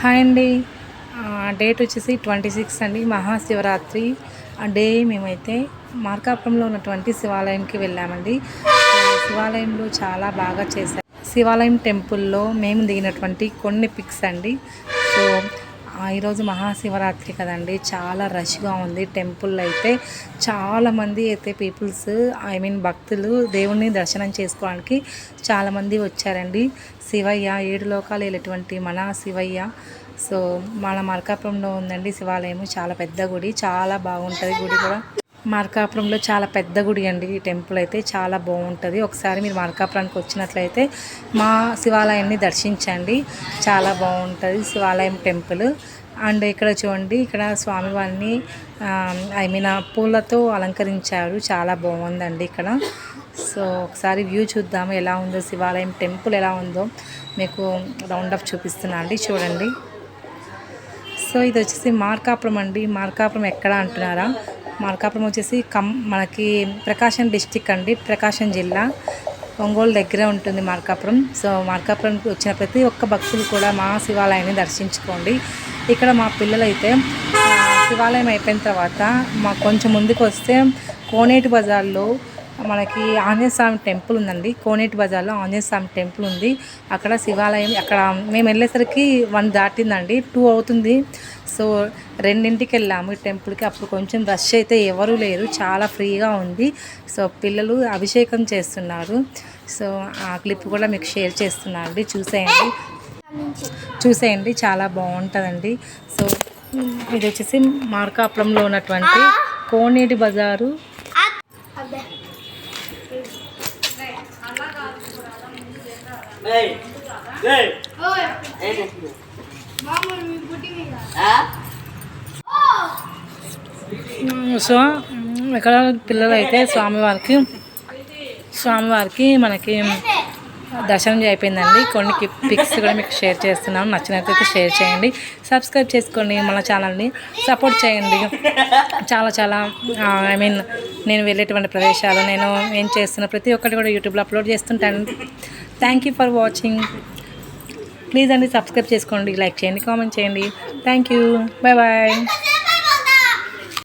Hi అండి. Date వచ్చేసి 26 అండి, మహాశివరాత్రి. ఆ డే మేమైతే మార్కాపురంలో ఉన్నటువంటి శివాలయంకి వెళ్ళామండి. శివాలయంలో చాలా బాగా చేశారు. శివాలయం టెంపుల్లో మేము దిగినటువంటి కొన్ని పిక్స్ అండి. సో ఈరోజు మహాశివరాత్రి కదండి, చాలా రష్గా ఉంది. టెంపుల్లో అయితే చాలామంది అయితే భక్తులు దేవుణ్ణి దర్శనం చేసుకోవడానికి చాలామంది వచ్చారండి. శివయ్య, 7 లోకాలు వెళ్ళేటువంటి మన శివయ్య. సో మన మార్కాపురంలో ఉందండి శివాలయం. చాలా పెద్ద గుడి, చాలా బాగుంటుంది గుడి కూడా. మార్కాపురంలో చాలా పెద్ద గుడి అండి. ఈ టెంపుల్ అయితే చాలా బాగుంటుంది. ఒకసారి మీరు మార్కాపురానికి వచ్చినట్లయితే మా శివాలయాన్ని దర్శించండి, చాలా బాగుంటుంది శివాలయం టెంపుల్. అండ్ ఇక్కడ చూడండి, ఇక్కడ స్వామివారిని పూలతో అలంకరించారు, చాలా బాగుందండి ఇక్కడ. సో ఒకసారి వ్యూ చూద్దాము ఎలా ఉందో, శివాలయం టెంపుల్ ఎలా ఉందో మీకు రౌండప్ చూపిస్తున్నా అండి, చూడండి. సో ఇది వచ్చేసి మార్కాపురం అండి. మార్కాపురం ఎక్కడ అంటున్నారా? మార్కాపురం వచ్చేసి మనకి ప్రకాశం డిస్టిక్ అండి, ప్రకాశం జిల్లా, ఒంగోలు దగ్గర ఉంటుంది మార్కాపురం. సో మార్కాపురంకి వచ్చిన ప్రతి ఒక్క భక్తులు కూడా మా శివాలయాన్ని దర్శించుకోండి. ఇక్కడ మా పిల్లలైతే శివాలయం అయిపోయిన తర్వాత కొంచెం ముందుకు వస్తే కోనేటి బజార్లో మనకి ఆంజనేయ స్వామి టెంపుల్ ఉందండి. కోనేటి బజార్లో ఆంజనేయ స్వామి టెంపుల్ ఉంది. అక్కడ శివాలయం, అక్కడ మేము వెళ్ళేసరికి 1 దాటిందండి, 2 అవుతుంది. సో 2ంటికి వెళ్ళాము ఈ టెంపుల్కి. అప్పుడు కొంచెం రష్ అయితే ఎవరూ లేరు, చాలా ఫ్రీగా ఉంది. సో పిల్లలు అభిషేకం చేస్తున్నారు. సో ఆ క్లిప్ కూడా మీకు షేర్ చేస్తున్నాను అండి, చూసేయండి చాలా బాగుంటుందండి. సో ఇది వచ్చేసి మార్కాపురంలో ఉన్నటువంటి కోనేటి బజారు. సో ఇక్కడ పిల్లలు అయితే స్వామివారికి మనకి దర్శనం అయిపోయిందండి. కొన్ని పిక్స్ కూడా మీకు షేర్ చేస్తున్నాం, నచ్చినట్లయితే షేర్ చేయండి, సబ్స్క్రైబ్ చేసుకోండి, మన ఛానల్ని సపోర్ట్ చేయండి. చాలా నేను వెళ్ళేటువంటి ప్రదేశాలు, నేను ఏం చేస్తున్న ప్రతి ఒక్కటి కూడా యూట్యూబ్లో అప్లోడ్ చేస్తుంటాను. Thank you for watching. Please అండి సబ్స్క్రైబ్ చేసుకోండి, లైక్ చేయండి, కామెంట్ చేయండి. Thank you, bye bye.